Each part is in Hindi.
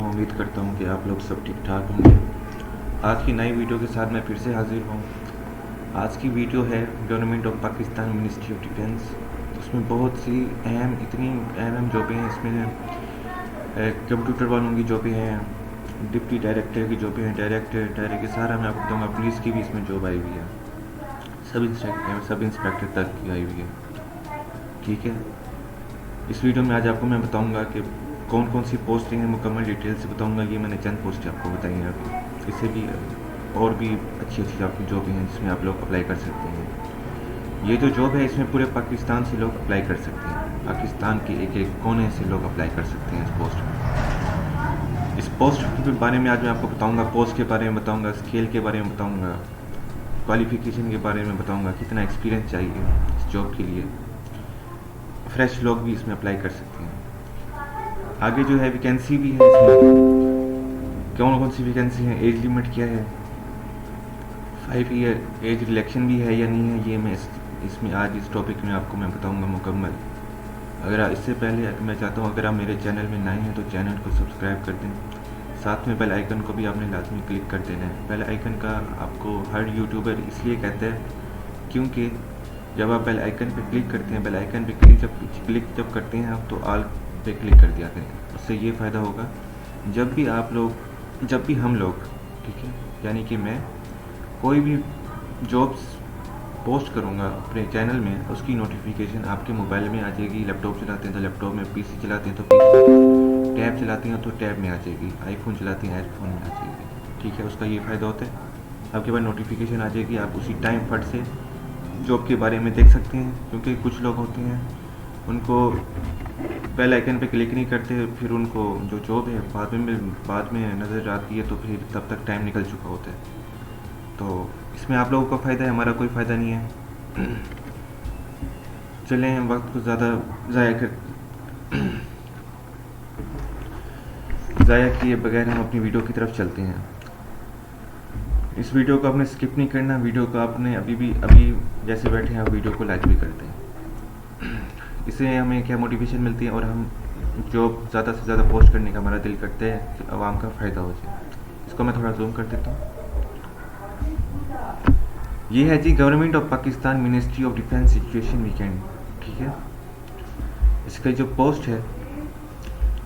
उम्मीद करता हूँ कि आप लोग सब ठीक ठाक होंगे। आज की नई वीडियो के साथ मैं फिर से हाजिर हूँ। आज की वीडियो है government of Pakistan ministry of defence. उसमें बहुत सी इतनी अहम जॉबें हैं। इसमें कंप्यूटर वालों की जॉबें हैं, डिप्टी डायरेक्टर की जॉबें हैं, डायरेक्टर सारा मैं आपको बताऊँगा। पुलिस की भी इसमें जॉब आई हुई है, सब इंस्पेक्टर तक की आई हुई है। ठीक है, इस वीडियो में आज आपको मैं बताऊंगा कि कौन कौन सी पोस्टिंग है, मुकम्मल डिटेल से बताऊंगा। ये मैंने चंद पोस्टें आपको बताई हैं अभी। इससे भी और भी अच्छी आपकी जॉब हैं जिसमें आप लोग अप्लाई कर सकते हैं। ये जो जॉब है इसमें पूरे पाकिस्तान से लोग अप्लाई कर सकते हैं। पाकिस्तान के एक एक कोने से लोग अप्लाई कर सकते हैं इस पोस्ट में। इस पोस्ट के बारे में आज मैं आपको बताऊँगा, पोस्ट के बारे में बताऊँगा, स्केल के बारे में बताऊँगा, क्वालिफिकेशन के बारे में बताऊँगा, कितना एक्सपीरियंस चाहिए इस जॉब के लिए। फ्रेश लोग भी इसमें अप्लाई कर सकते हैं। आगे जो है वैकेंसी भी है इसमें, कौन सी वैकेंसी है, एज लिमिट क्या है, 5 ईयर एज रिलैक्शन भी है या नहीं है, ये मैं इसमें आज इस टॉपिक में आपको मैं बताऊंगा मुकम्मल। अगर इससे पहले मैं चाहता हूँ अगर आप मेरे चैनल में नए हैं तो चैनल को सब्सक्राइब कर दें। साथ में बेल आइकन को भी आपने लाजमी क्लिक कर देना है। बेल आइकन का आपको हर यूट्यूबर इसलिए कहता है क्योंकि जब आप बेल आइकन पे क्लिक करते हैं, बेल आइकन पे क्लिक जब करते हैं आप, तो ऑल पे क्लिक कर दिया करें। उससे ये फ़ायदा होगा जब भी हम लोग, ठीक है, यानी कि मैं कोई भी जॉब्स पोस्ट करूँगा अपने चैनल में, उसकी नोटिफिकेशन आपके मोबाइल में आ जाएगी। लैपटॉप चलाते हैं तो लैपटॉप में, पीसी चलाते हैं तो पीसी में, टैब चलाते हैं तो टैब में आ जाएगी, आईफोन चलाते हैं आईफोन में आ जाएगी। ठीक है, उसका ये फ़ायदा होता है, आपके पास नोटिफिकेशन आ जाएगी, आप उसी टाइम फट से जॉब के बारे में देख सकते हैं। क्योंकि कुछ लोग होते हैं उनको बेल आइकन पे क्लिक नहीं करते, फिर उनको जो जॉब है बाद में नज़र आती है, तो फिर तब तक टाइम निकल चुका होता है। तो इसमें आप लोगों का फ़ायदा है, हमारा कोई फ़ायदा नहीं है। चलें, वक्त को ज़्यादा ज़ाया किए बगैर हम अपनी वीडियो की तरफ चलते हैं। इस वीडियो को आपने स्किप नहीं करना। वीडियो को आपने अभी जैसे बैठे हैं आप वीडियो को लाइक भी करते हैं। इससे हमें क्या मोटिवेशन मिलती है और हम जॉब ज़्यादा से ज़्यादा पोस्ट करने का हमारा दिल करता है कि आवाम का फ़ायदा हो जाए। इसको मैं थोड़ा जूम कर देता हूँ। ये है जी government of Pakistan ministry of defence situation weekend. ठीक है, इसका जो पोस्ट है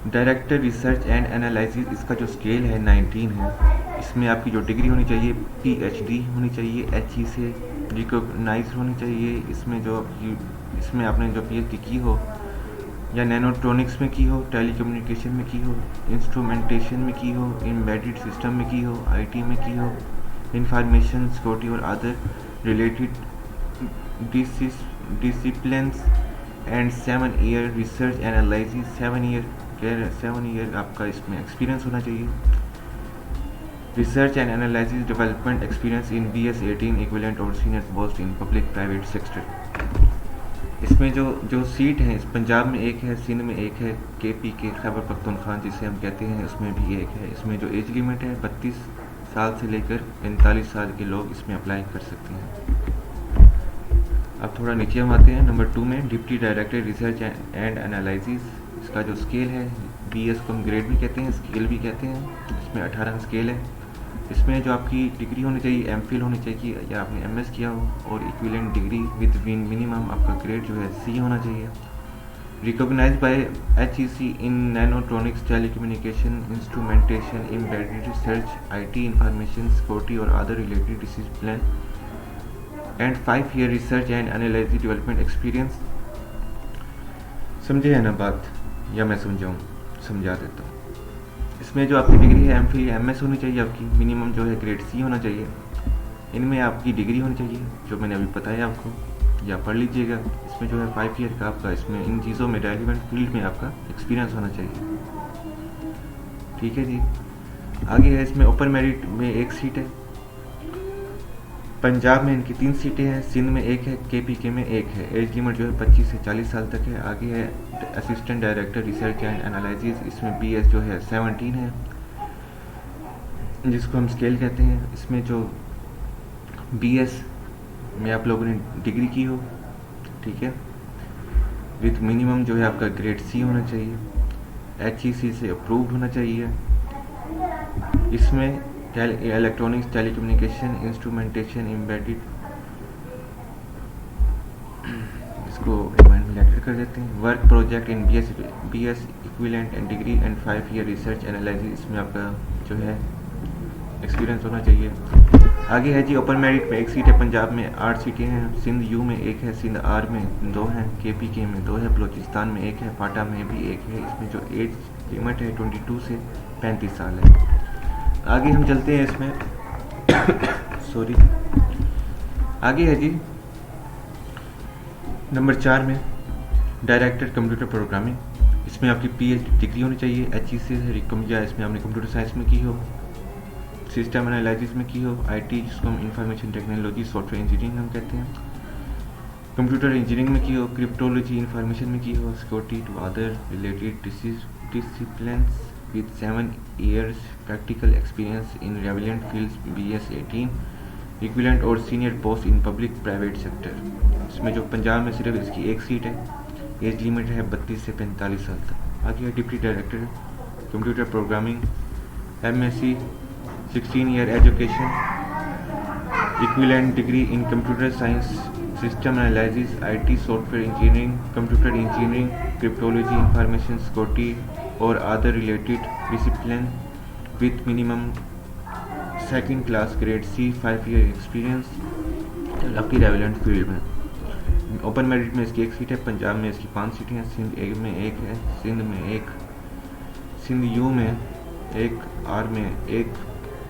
डायरेक्टर रिसर्च एंड एनालिसिस, इसका जो स्केल है 19 है। इसमें आपकी जो डिग्री होनी चाहिए PhD होनी चाहिए, HE से रिकॉग्नाइज होनी चाहिए। इसमें आपने जो PhD की हो या नैनोट्रॉनिक्स में की हो, टेलीकम्युनिकेशन में की हो, इंस्ट्रूमेंटेशन में की हो, एम्बेडेड सिस्टम में की हो, IT में की हो, इंफॉर्मेशन सिक्योरिटी और other related disciplines and 7 year research analysis, 7 year आपका इसमें एक्सपीरियंस होना चाहिए। Research and analysis development experience in BS18 equivalent और senior post in public private sector. इसमें जो सीट है, इस पंजाब में एक है, सिंध में एक है, KP के खैबर पख्तूनख्वा जिसे हम कहते हैं, उसमें भी एक है। इसमें जो एज लिमिट है 32 साल से लेकर 45 साल के लोग इसमें अप्लाई कर सकते हैं। अब थोड़ा नीचे हम आते हैं। नंबर 2 में deputy director research and analysis, इसका जो स्केल है, BS को हम ग्रेड भी कहते हैं, स्केल भी कहते हैं। इसमें 18 स्केल है। इसमें जो आपकी डिग्री होनी चाहिए MPhil होनी चाहिए या आपने MS किया हो, और इक्विवेलेंट डिग्री विद मिनिमम आपका ग्रेड जो है C होना चाहिए। Recognised by HEC in nanotronics, telecommunication, instrumentation, embedded research, IT, information security और other related discipline and 5 year research and analysis development experience. समझे है ना बात, या मैं समझा देता हूँ। इसमें जो आपकी डिग्री है MPhil या MS होनी चाहिए, आपकी मिनिमम जो है ग्रेड C होना चाहिए। इनमें आपकी डिग्री होनी चाहिए जो मैंने अभी बताया आपको, या पढ़ लीजिएगा। इसमें जो है 5 ईयर का आपका इसमें इन चीज़ों में रेलिवेंट फील्ड में आपका एक्सपीरियंस होना चाहिए। ठीक है जी। आगे है, इसमें ओपन मेरिट में एक सीट है। पंजाब में इनकी 3 सीटें हैं, सिंध में एक है, KPK में एक है। एज लिमिट जो है 25 से 40 साल तक है। आगे है assistant director research and analysis, इसमें BS जो है 17 है, जिसको हम स्केल कहते हैं। इसमें जो BS में आप लोगों ने डिग्री की हो, ठीक है, विथ मिनिमम जो है आपका ग्रेड C होना चाहिए, HEC से अप्रूव्ड होना चाहिए। इसमें इलेक्ट्रॉनिक्स, टेलीकम्युनिकेशन, इंस्ट्रूमेंटेशन, एम्बेडेड, इसको रिमाइंड में लेटर कर देते हैं। Work project in BS equivalent and degree and 5 year research analysis, इसमें आपका जो है एक्सपीरियंस होना चाहिए। आगे है जी ओपन मेरिट में एक सीट है, पंजाब में 8 सीटें हैं, सिंध यू में एक है, सिंध आर में 2 हैं, KPK में 2 है, बलोचिस्तान में एक है, फाटा में भी एक है। इसमें जो एज लिमिट है 22 से 35 साल है। आगे हम चलते हैं इसमें सॉरी आगे है जी नंबर 4 में डायरेक्टर कंप्यूटर प्रोग्रामिंग। इसमें आपकी PhD डिग्री होनी चाहिए, HE से या इसमें आपने कंप्यूटर साइंस में की हो, सिस्टम एनालिसिस में की हो, IT जिसको हम इंफॉर्मेशन टेक्नोलॉजी सॉफ्टवेयर इंजीनियरिंग हम कहते हैं, कंप्यूटर इंजीनियरिंग में की हो, क्रिप्टोलॉजी इंफॉर्मेशन में की हो, security to other related disciplines with 7 years practical experience in relevant fields, BS 18 equivalent और senior post in public private sector. इसमें जो पंजाब में सिर्फ इसकी एक सीट है, एज लिमिट है 32 से 45 साल तक। आगे deputy director computer programming, MSc 16 year education, equivalent degree in computer science, system analysis, IT software engineering, computer engineering, cryptology information security और other related discipline with minimum second class grade C 5 year experience आपकी रेलेवेंट फील्ड में। ओपन मेरिट में इसकी एक सीट है, पंजाब में इसकी 5 सीटें हैं, सिंध में एक है, सिंध में एक, सिंध यू में एक, आर में एक,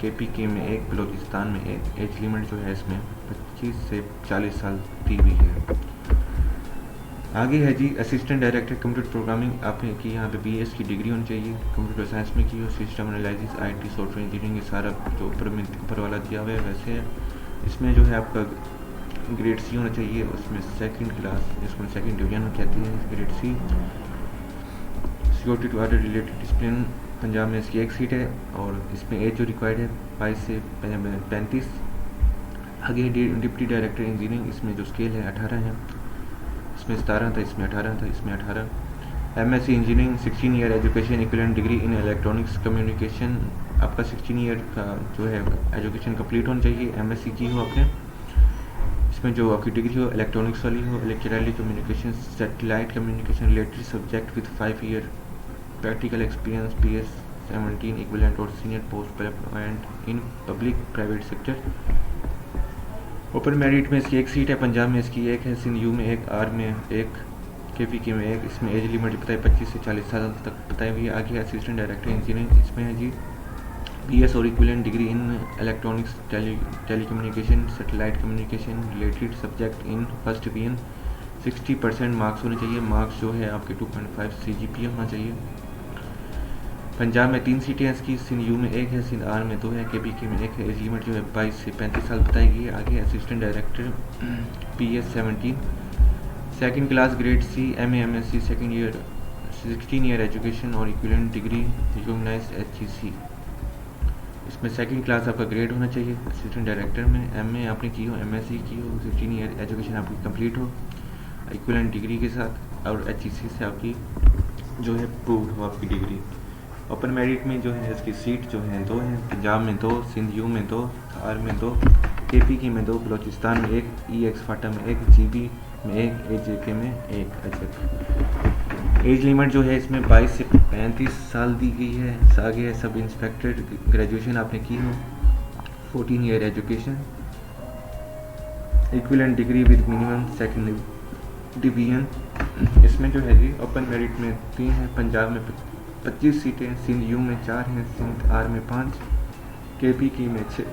KPK में एक, बलोचिस्तान में एक। एज लिमिट जो है इसमें 25 से 40 साल दी हुई है। आगे है जी असिस्टेंट डायरेक्टर कंप्यूटर प्रोग्रामिंग। आपने की यहाँ पे BS की डिग्री होनी चाहिए, कंप्यूटर साइंस में की हो, system analysis, IT software engineering, ये सारा जो ऊपर वाला दिया हुआ है वैसे है। इसमें जो है आपका ग्रेड C होना चाहिए, उसमें सेकंड क्लास जिसको सेकंड डिवीजन कहते हैं, grade C। Security to other related discipline, Punjab में इसकी एक सीट है और इसमें एज जो रिक्वायर्ड है 22 से 35। आगे डिप्टी डायरेक्टर इंजीनियरिंग, इसमें जो स्केल है 18 है, इसमें 17 था, इसमें 18 था, इसमें 18। MSc engineering 16 year education equivalent degree in electronics communication, आपका 16 ईयर का जो है एजुकेशन कंप्लीट होनी चाहिए, MSc की हो आपने। इसमें जो आपकी डिग्री हो इलेक्ट्रॉनिक्स वाली हो, electrical communication, satellite communication related subject with 5 year practical experience, BS 17 equivalent और senior post graduate in public private sector. Open merit में इसकी एक सीट है, पंजाब में इसकी एक है, सिंध यू में एक, आर में एक, KPK में एक। इसमें एज लिमिट बताई 25 से 40 साल तक बताई हुई है। आगे असिस्टेंट डायरेक्टर इंजीनियरिंग, इसमें है जी BS और equivalent degree in electronics, telecommunication, satellite communication related subject in first division, 60% marks होने चाहिए। मार्क्स जो है आपके 2.5 CGPA होना चाहिए। पंजाब में 3 सीटें हैं इसकी, सिंध यू में एक है, सिंध आर में 2 है, KPK में एक है। एज लिमिट जो है 22 से 35 साल बताई गई है। आगे assistant director BS 17 second class grade C, MA MSc second year 16 year education और इक्विवेलेंट डिग्री रिकॉग्नाइज्ड HEC। इसमें सेकंड क्लास आपका ग्रेड होना चाहिए। असिस्टेंट डायरेक्टर में MA आपने की हो, MSc की हो, 16 ईयर एजुकेशन आपकी कंप्लीट हो इक्विवेलेंट डिग्री के साथ और HEC से आपकी जो है प्रूव हो आपकी डिग्री। ओपन मेरिट में जो है इसकी सीट जो है 2 हैं, पंजाब में 2, सिंध यू में 2, आर में 2, KPK में 2, बलोचिस्तान में 1, EX फाटा में 1, GB में 1, AJK में 1। एज लिमिट जो है इसमें 22 से 35 साल दी गई है। आगे है सब इंस्पेक्टर, ग्रेजुएशन आपने की हो, 14 year education, equivalent degree with minimum second division. इसमें जो है जी ओपन मेरिट में 3 है, पंजाब में 25 सीटें, सिंध यू में 4 हैं, सिंध आर में 5, KPK में 6,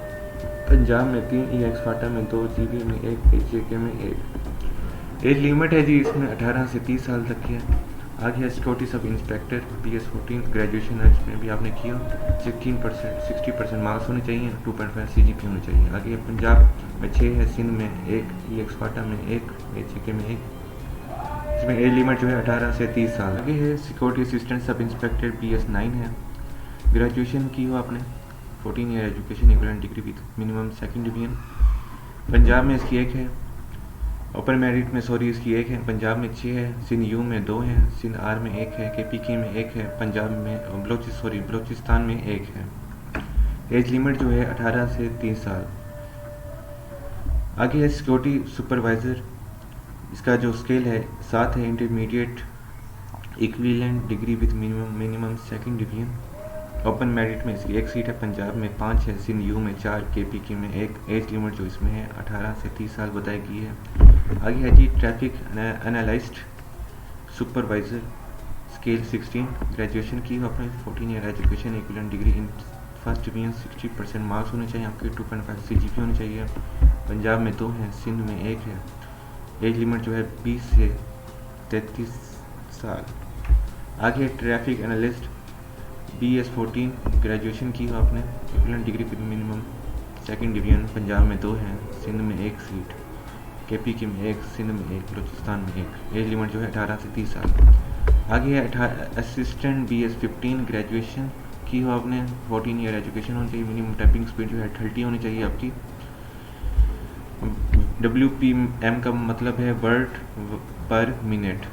पंजाब में 3, EX फाटा में 2, GB में 1, AJK में 1। एज लिमिट है जी इसमें 18 से 30 साल तक की है। आगे है security sub inspector BS 14 graduation है, इसमें भी आपने किया, 60% मार्क्स होने चाहिए, 2.5 CGPA होने चाहिए। आगे पंजाब में 6 है, सिंध में 1, EX फाटा में 1, AJK में 1। इसमें एज लिमिट जो है 18 से 30 साल। आगे है security assistant sub inspector BS 9 है, ग्रेजुएशन की हो आपने, 14 year education equivalent degree with minimum second division. Punjab में इसकी 1 है, ओपन मेरिट में इसकी 1 है, पंजाब में 6 है, सिंध यू में 2 है, सिंध आर में 1 है, KPK में 1 है, पंजाब में बलोचिस्तान में 1 है। एज लिमिट जो है 18 से 30 साल। आगे है सिक्योरिटी सुपरवाइज़र, इसका जो स्केल है 7 है, intermediate equivalent degree with minimum second division. Open merit में इसकी 1 सीट है, पंजाब में 5 है, सिंध यू में 4, KPK में 1। एज लिमिट जो इसमें है 18 से 30 साल बताई गई है। आगे है जी traffic analyst supervisor, scale 16, graduation की हो आपने, 14 year education, equivalent degree in first division, 60% marks होने चाहिए आपके, 2.5 CGPA होनी चाहिए। पंजाब में 2 है, सिंध में 1 है। एज लिमिट जो है 20 से 33 साल। आगे ट्रैफिक एनालिस्ट BS 14, ग्रेजुएशन की हो आपने, equivalent degree with minimum second division. Punjab में 2 हैं, सिंध में 1 सीट, KPK में 1, सिंध में 1, बलूचिस्तान में 1। एज लिमिट जो है 18 से 30 साल। आगे है असिस्टेंट BS 15, ग्रेजुएशन की हो आपने, 14 ईयर एजुकेशन होनी चाहिए, मिनिमम टाइपिंग स्पीड जो है 30 होनी चाहिए आपकी। WPM का मतलब है वर्ड पर मिनट।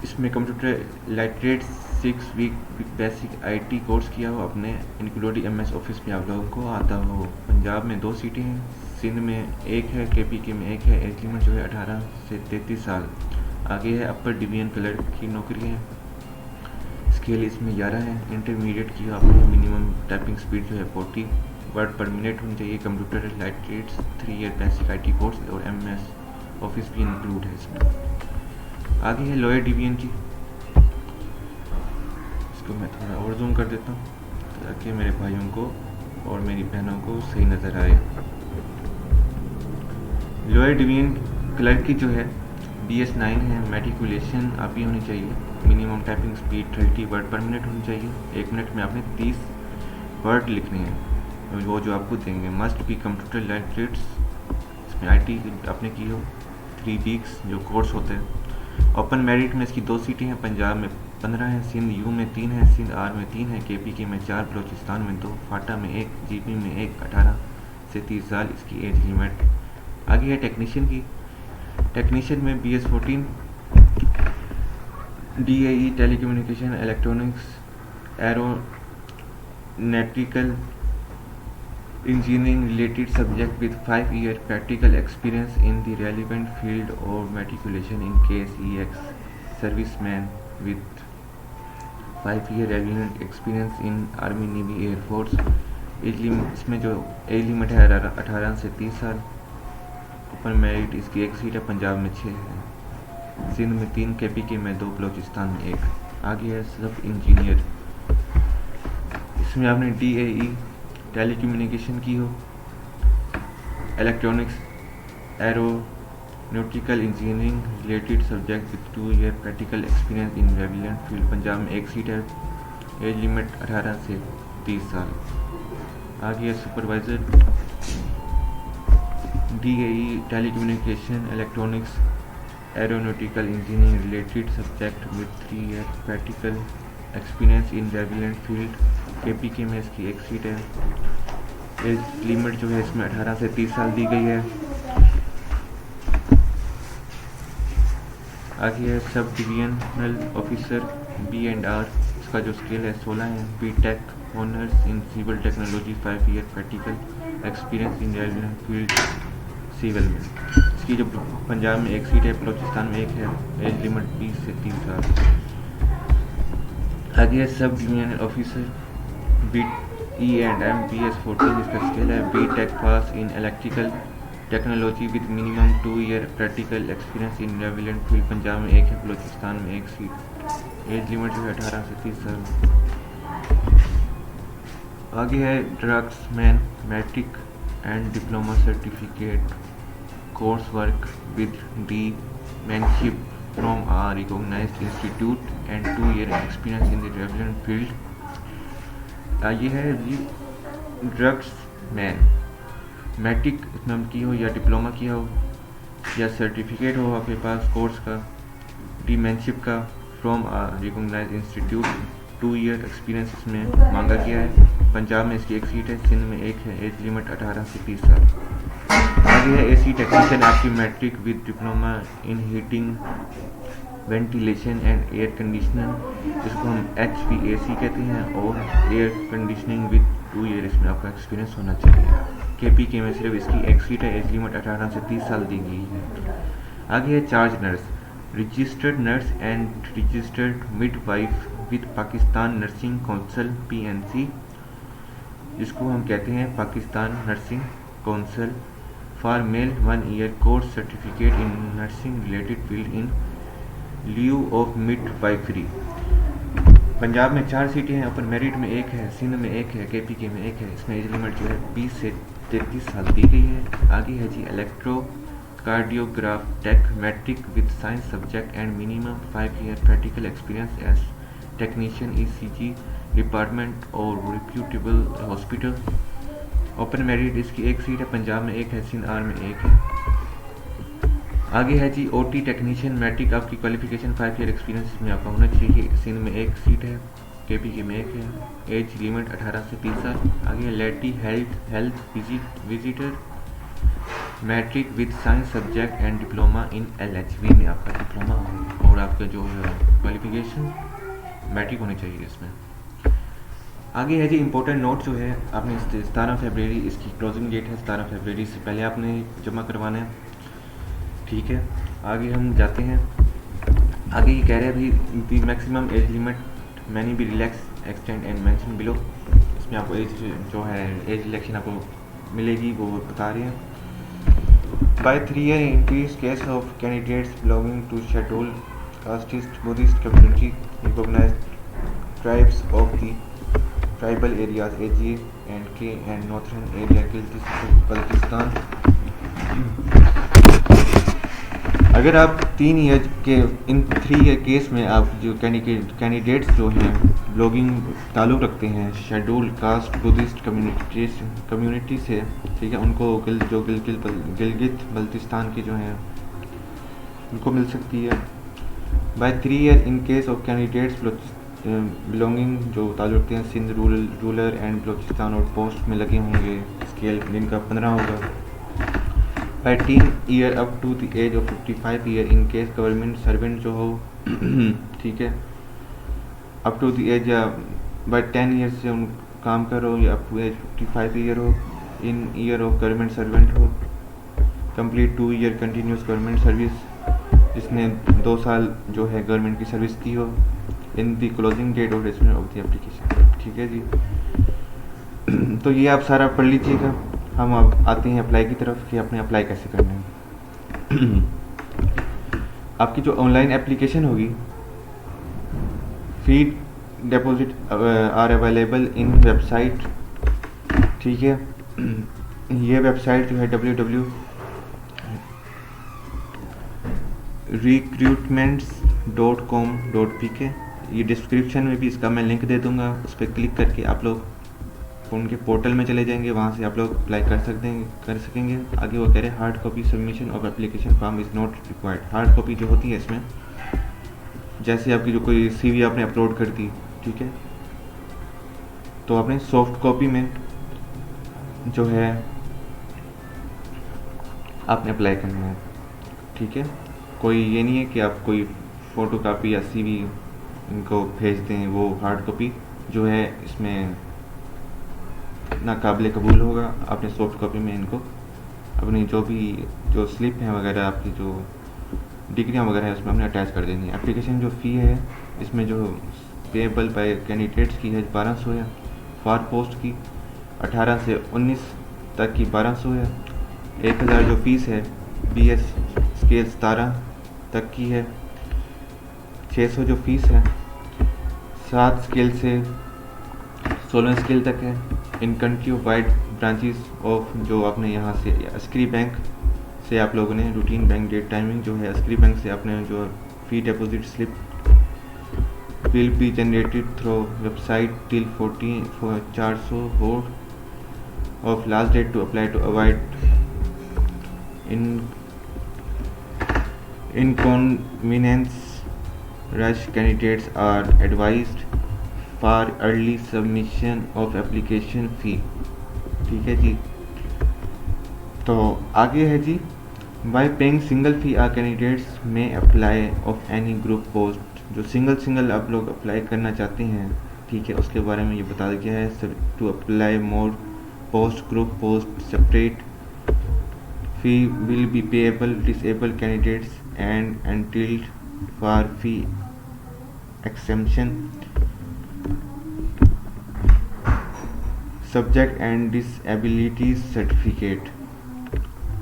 इसमें computer literate 6 week basic IT course किया हो आपने, इंक्लूडिंग MS ऑफिस में आप लोगों को आता हो। पंजाब में 2 सीटें हैं, सिंध में 1 है, KPK में 1 है। एज लिमिट जो है 18 से 33 साल। आगे है अपर डिवीजन क्लर्क की नौकरी है, स्केल इसमें 11 है, इंटरमीडिएट की आपने, मिनिमम टाइपिंग स्पीड जो है 40 वर्ड पर मिनट होनी चाहिए। Computer literate 3 year basic IT course और MS ऑफिस भी इंक्लूड है इसमें। आगे है लोअर डिवीजन की, इसको मैं थोड़ा और जूम कर देता हूँ ताकि मेरे भाइयों को और मेरी बहनों को सही नज़र आए। लोअर डिवीजन क्लर्क की जो है BS 9 है, मैट्रिकुलेशन आपकी होनी चाहिए, मिनिमम टाइपिंग स्पीड 30 वर्ड पर मिनट होनी चाहिए। 1 मिनट में आपने 30 वर्ड लिखने हैं, वो जो आपको देंगे। मस्ट बी कंप्यूटर लिटरेट, इसमें IT आपने की हो, 3 वीक्स जो कोर्स होते हैं। ओपन मेरिट में इसकी 2 सीटें हैं, पंजाब में 15 हैं, सिंध यू में 3 है, सिंध R में 3 है, KPK में 4, बलूचिस्तान में 2, फाटा में 1, GP में 1। 18 से 30 साल इसकी एज लिमिट। आगे है टेक्नीशियन की, टेक्नीशियन में BS 14, DAE telecommunication electronics aeronautical engineering related subject with 5 year practical experience in the relevant field और matriculation in case EX serviceman with 5 year relevant experience in army navy air force. Age limit इसमें जो एज लिमिट है 18 से 30 साल। ओपन मेरिट इसकी 1 सीट है, पंजाब में 6 है, सिंध में 3, KPK में 2, बलूचिस्तान में 1। आगे है सब इंजीनियर, इसमें आपने DAE टेलीकम्युनिकेशन की हो, electronics aeronautical engineering related subject with 2 year practical experience in relevant field. Punjab में 1 सीट है, एज लिमिट 18 से 30 साल। आगे है supervisor DAE telecommunication electronics aeronautical engineering related subject with 3 year practical experience in relevant field. KPK में इसकी 1 सीट है, एज लिमिट जो है इसमें 18 से 30 साल दी गई है। आगे है सब डिविजनल ऑफिसर B&R, इसका जो स्केल है 16 है, BTech honours in civil technology, 5 year practical experience in relevant field civil में। इसकी जो पंजाब में 1 सीट है, बलूचिस्तान में 1 है, एज लिमिट 20 से 30 साल। आगे है sub divisional officer BE&M BS 14, इसका स्केल है BTech pass in electrical technology with minimum 2 year practical experience in relevant field. Punjab में 1 है, बलूचिस्तान में 1 सीट, एज लिमिट जो है 18 से 30 साल। आगे है draughtsman, matric and diploma certificate course work with draughtsmanship from a recognized institute and 2 year experience in the relevant field। ये है जी ड्रग्स मैन, मैट्रिक इसमें की हो या डिप्लोमा किया हो या सर्टिफिकेट हो आपके पास कोर्स का, डीमैनशिप का, from a recognised institute, 2 year experience इसमें मांगा गया है। पंजाब में इसकी 1 सीट है, सिंध में 1 है, एज लिमिट 18 से 30 साल। आगे है AC टेक्नीशियन, आपकी matric with diploma in heating ventilation and air conditioner, जिसको हम HVAC कहते हैं, और एयर कंडीशनिंग विद 2 ईयर इसमें आपका एक्सपीरियंस होना चाहिए। KPK में सिर्फ इसकी एक सीट है, एज लिमिट 18 से 30 साल दी गई है। आगे है charge nurse, registered nurse and registered midwife with Pakistan nursing council PNC, जिसको हम कहते हैं Pakistan nursing council, for male 1 year course certificate in nursing related field in लिeu of midwifery. Punjab में 4 सीटें हैं, ओपन मेरिट में 1 है, सिंध में 1 है, KPK में 1 है। इसमें एज लिमिट जो है 20 से 33 साल दी गई है। आगे है जी electrocardiograph tech matric with science subject and minimum 5 year practical experience as technician ECG department और रिप्यूटेबल हॉस्पिटल। ओपन मेरिट इसकी 1 सीट है, पंजाब में 1 है, सिंध आर में 1 है। आगे है जी OT टेक्नीशियन मैट्रिक, आपकी क्वालिफिकेशन 5 ईयर एक्सपीरियंस इसमें आपका होना चाहिए। सिंध में 1 सीट है, KPK में 1 है, एज लिमिट 18 से 30 साल। आगे lady health visitor matric with science subject and diploma in LHV में आपका डिप्लोमा हो, और आपका जो क्वालिफिकेशन मैट्रिक होनी चाहिए इसमें। आगे है जी इंपॉर्टेंट नोट जो है, आपने 17 फरवरी इसकी क्लोजिंग डेट है, 17 फरवरी से पहले आपने जमा करवाना है, ठीक है। आगे हम जाते हैं, आगे ये कह रहे हैं भाई maximum age limit many be relax extend and mention below. इसमें आपको एज जो है एज रिलैक्शन आपको मिलेगी वो बता रहे हैं। By 3 year increase case of candidates belonging to scheduled castes Buddhist community recognised tribes of the tribal areas AGA and K and northern area Baltistan. अगर आप 3 ईयर के इन 3 ईयर केस में आप जो कैंडिडेट्स जो हैं ब्लॉगिंग ताल्लुक़ रखते हैं शेड्यूल कास्ट बुद्धिस्ट कम्युनिटी से, ठीक है, उनको गिलगित बल्तिस्तान की जो हैं उनको मिल सकती है। By 3 year in case of candidates belonging जो ताल्लुक़ रखते हैं सिंध रूरल एंड बलूचिस्तान और पोस्ट में लगे होंगे, स्केल जिनका 15 होगा। By 10 year up to the age of 55 year in case government servant जो हो, ठीक है, अप टू द एज या बाय 10 ईयर से उन काम करो या अप टू एज 55 ईयर हो, इन ईयर ऑफ गवर्नमेंट सर्वेंट हो, complete 2 year continuous government service, जिसने 2 साल जो है गवर्नमेंट की सर्विस की हो, in the closing date of registration of the application, ठीक है जी। तो ये आप सारा पढ़ लीजिएगा। हम अब आते हैं अप्लाई की तरफ कि आपने अप्लाई कैसे करना है। आपकी जो ऑनलाइन एप्लीकेशन होगी, fee deposit are available in website, ठीक है। ये वेबसाइट जो है www.recruitments.com.pk, ये डिस्क्रिप्शन में भी इसका मैं लिंक दे दूंगा, उस पर क्लिक करके आप लोग उनके पोर्टल में चले जाएंगे, वहाँ से आप लोग अप्लाई कर सकेंगे। आगे वो कह रहे हैं hard copy submission of application form is not required. Hard copy जो होती है इसमें, जैसे आपकी जो कोई CV आपने अपलोड कर दी, ठीक है, तो आपने सॉफ्ट कॉपी में जो है आपने अप्लाई करना है, ठीक है। कोई ये नहीं है कि आप कोई फ़ोटो कापी या CV इनको भेज दें, वो हार्ड कॉपी जो है इसमें ना काबिल कबूल होगा। आपने सॉफ्ट कॉपी में इनको अपनी जो स्लिप हैं वगैरह, आपकी जो डिग्रियाँ वगैरह है उसमें हमने अटैच कर देनी है। एप्लीकेशन जो फ़ी है इसमें जो पेबल बाय कैंडिडेट्स की है 1200 है, फॉर पोस्ट की 18 से 19 तक की 1200 है, 1000 जो फीस है BS स्केल 17 तक की है, 600 जो फीस है 7 स्केल से 16 स्केल तक है। In country wide branches of जो आपने यहाँ से अस्करी बैंक से आप लोगों ने रूटीन बैंक डेट टाइमिंग जो है अस्करी बैंक से आपने जो fee deposit slip will be generated through website till 14/400 of last date to apply to avoid inconvenience. Rush candidates are advised for early submission of application fee, ठीक है जी। तो आगे है जी by paying single fee are candidates में apply of any group post, जो सिंगल आप लोग अप्लाई करना चाहते हैं, ठीक है, उसके बारे में ये बता दिया है। To apply more post group post separate fee will be payable disable candidates and entitled for fee exemption subject and disability certificate.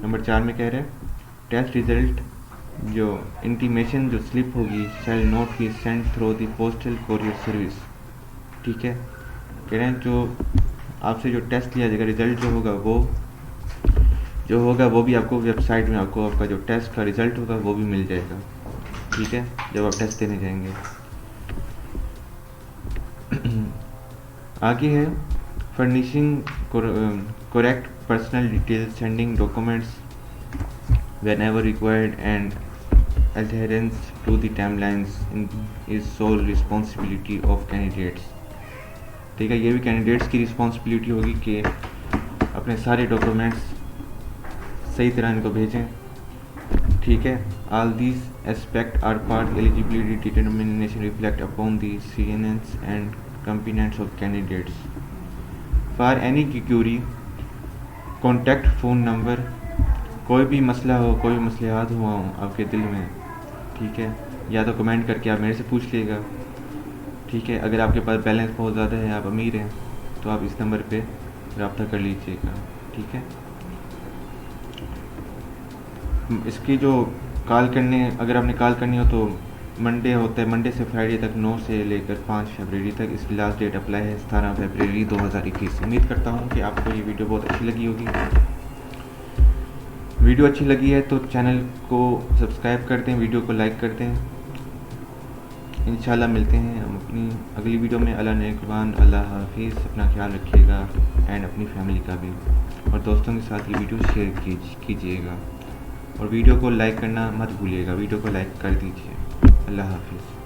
Number 4 में कह रहे हैं टेस्ट रिजल्ट जो इंटीमेशन जो स्लिप होगी shall not be send through the postal courier service, ठीक है। कह रहे हैं जो आपसे जो टेस्ट लिया जाएगा, रिजल्ट जो होगा वो भी आपको वेबसाइट में आपको आपका जो टेस्ट का रिजल्ट होगा वो भी मिल जाएगा, ठीक है, जब आप टेस्ट देने जाएंगे। आगे है furnishing correct personal details, sending documents whenever required and adherence to the timelines is sole responsibility of candidates, ठीक है। ये भी कैंडिडेट्स की रिस्पॉन्सिबिलिटी होगी कि अपने सारे डॉक्यूमेंट्स सही तरह इनको भेजें, ठीक है। All these aspect are part eligibility determination reflect upon the CNS and competence of candidates for any query contact phone number. कोई भी मसला हो, कोई भी मसलियात हुआ हो आपके दिल में, ठीक है, या तो कमेंट करके आप मेरे से पूछ लीजिएगा, ठीक है। अगर आपके पास बैलेंस बहुत ज़्यादा है, आप अमीर हैं, तो आप इस नंबर पे रब्ता कर लीजिएगा, ठीक है। इसकी जो कॉल करने, अगर आपने कॉल करनी हो तो मंडे होता है, मंडे से फ्राइडे तक 9 से लेकर 5 फरवरी तक। इसकी लास्ट डेट अप्लाई है 17 फरवरी 2021। उम्मीद करता हूँ कि आपको ये वीडियो बहुत अच्छी लगी होगी। वीडियो अच्छी लगी है तो चैनल को सब्सक्राइब कर दें, वीडियो को लाइक कर दें। इंशाल्लाह मिलते हैं हम अपनी अगली वीडियो में। अल्लाह नेगबान, अल्लाह हाफिज़। अपना ख्याल रखिएगा एंड अपनी फैमिली का भी, और दोस्तों के साथ ये वीडियो शेयर कीजिएगा, और वीडियो को लाइक करना मत भूलिएगा। वीडियो को लाइक कर दीजिए। अल्लाह हाफिज़।